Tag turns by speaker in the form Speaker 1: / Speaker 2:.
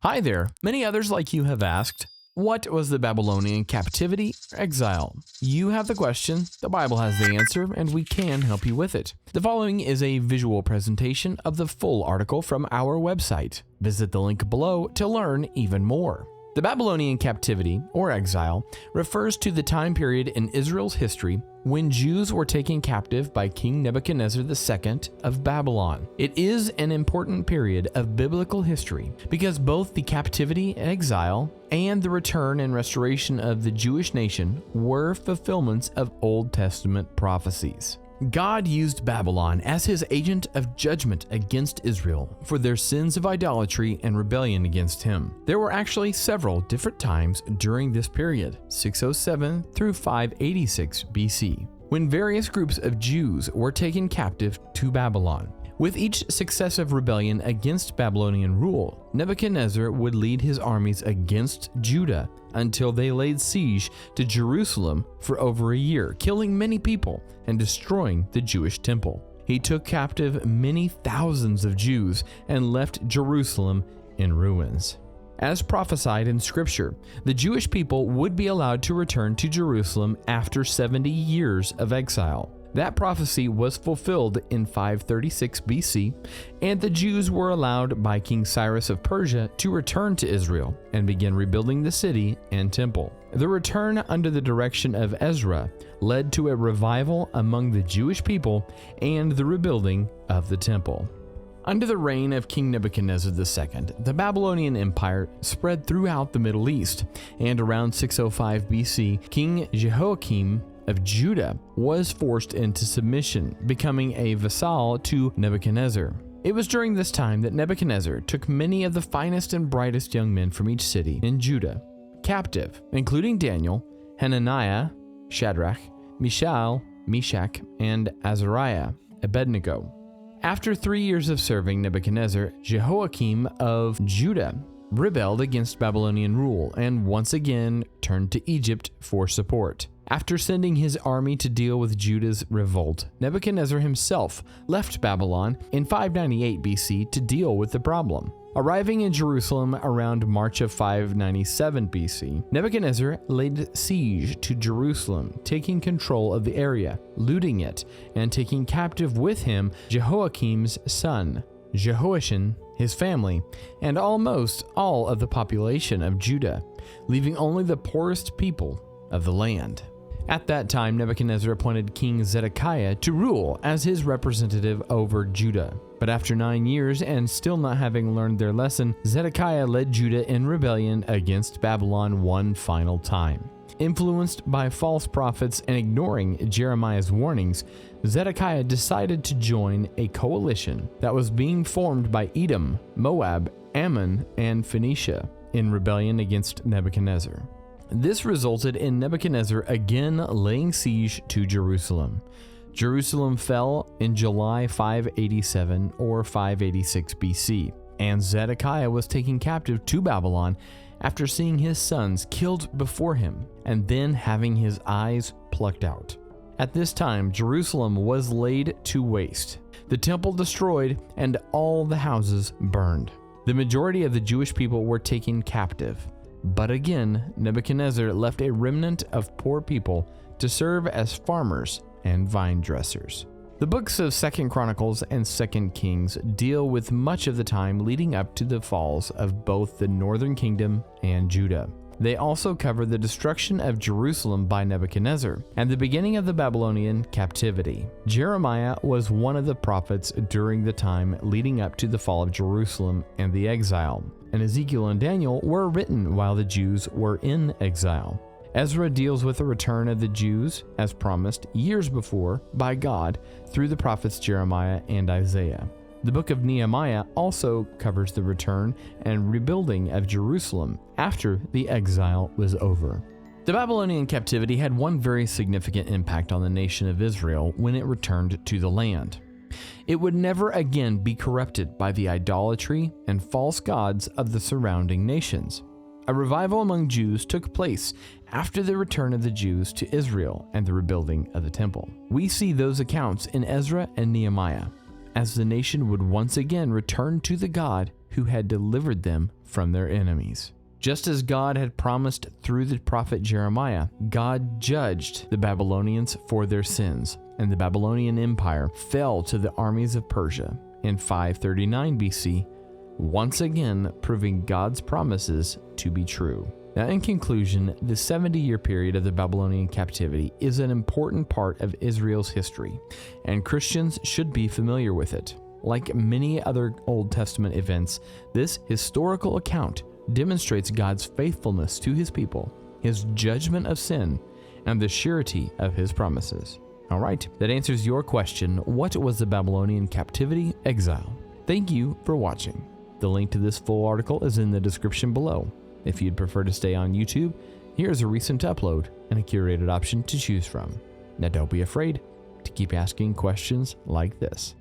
Speaker 1: Hi there. Many others like you have asked, what was the Babylonian captivity or exile? You have the question, the Bible has the answer, and we can help you with it. The following is a visual presentation of the full article from our website. Visit the link below to learn even more. The Babylonian captivity, or exile, refers to the time period in Israel's history when Jews were taken captive by King Nebuchadnezzar II of Babylon. It is an important period of biblical history because both the captivity and exile and the return and restoration of the Jewish nation were fulfillments of Old Testament prophecies. God used Babylon as his agent of judgment against Israel for their sins of idolatry and rebellion against him. There were actually several different times during this period, 607 through 586 BC, when various groups of Jews were taken captive to Babylon. With each successive rebellion against Babylonian rule, Nebuchadnezzar would lead his armies against Judah until they laid siege to Jerusalem for over a year, killing many people and destroying the Jewish temple. He took captive many thousands of Jews and left Jerusalem in ruins. As prophesied in Scripture, the Jewish people would be allowed to return to Jerusalem after 70 years of exile. That prophecy was fulfilled in 536 BC, and the Jews were allowed by King Cyrus of Persia to return to Israel and begin rebuilding the city and temple. The return under the direction of Ezra led to a revival among the Jewish people and the rebuilding of the temple. Under the reign of King Nebuchadnezzar II, the Babylonian Empire spread throughout the Middle East, and around 605 BC, King Jehoiakim of Judah was forced into submission, becoming a vassal to Nebuchadnezzar. It was during this time that Nebuchadnezzar took many of the finest and brightest young men from each city in Judah captive, including Daniel, Hananiah, Shadrach, Mishael, Meshach, and Azariah, Abednego. After 3 years of serving Nebuchadnezzar, Jehoiakim of Judah rebelled against Babylonian rule and once again turned to Egypt for support. After sending his army to deal with Judah's revolt, Nebuchadnezzar himself left Babylon in 598 BC to deal with the problem. Arriving in Jerusalem around March of 597 BC, Nebuchadnezzar laid siege to Jerusalem, taking control of the area, looting it, and taking captive with him Jehoiakim's son, Jehoiachin, his family, and almost all of the population of Judah, leaving only the poorest people of the land. At that time, Nebuchadnezzar appointed King Zedekiah to rule as his representative over Judah. But after 9 years and still not having learned their lesson, Zedekiah led Judah in rebellion against Babylon one final time. Influenced by false prophets and ignoring Jeremiah's warnings, Zedekiah decided to join a coalition that was being formed by Edom, Moab, Ammon, and Phoenicia in rebellion against Nebuchadnezzar. This resulted in Nebuchadnezzar again laying siege to Jerusalem. Jerusalem fell in July 587 or 586 BC, and Zedekiah was taken captive to Babylon after seeing his sons killed before him and then having his eyes plucked out. At this time, Jerusalem was laid to waste, the temple destroyed, and all the houses burned. The majority of the Jewish people were taken captive. But again, Nebuchadnezzar left a remnant of poor people to serve as farmers and vine dressers. The books of 2nd Chronicles and 2nd Kings deal with much of the time leading up to the falls of both the northern kingdom and Judah. They also cover the destruction of Jerusalem by Nebuchadnezzar and the beginning of the Babylonian captivity. Jeremiah was one of the prophets during the time leading up to the fall of Jerusalem and the exile, and Ezekiel and Daniel were written while the Jews were in exile. Ezra deals with the return of the Jews, as promised years before by God through the prophets Jeremiah and Isaiah. The book of Nehemiah also covers the return and rebuilding of Jerusalem after the exile was over. The Babylonian captivity had one very significant impact on the nation of Israel when it returned to the land. It would never again be corrupted by the idolatry and false gods of the surrounding nations. A revival among Jews took place after the return of the Jews to Israel and the rebuilding of the temple. We see those accounts in Ezra and Nehemiah, as the nation would once again return to the God who had delivered them from their enemies. Just as God had promised through the prophet Jeremiah, God judged the Babylonians for their sins, and the Babylonian Empire fell to the armies of Persia in 539 BC, once again proving God's promises to be true. Now, in conclusion, the 70-year period of the Babylonian captivity is an important part of Israel's history, and Christians should be familiar with it. Like many other Old Testament events, this historical account demonstrates God's faithfulness to his people, his judgment of sin, and the surety of his promises. All right, that answers your question, what was the Babylonian captivity, exile? Thank you for watching. The link to this full article is in the description below. If you'd prefer to stay on YouTube, here's a recent upload and a curated option to choose from. Now don't be afraid to keep asking questions like this.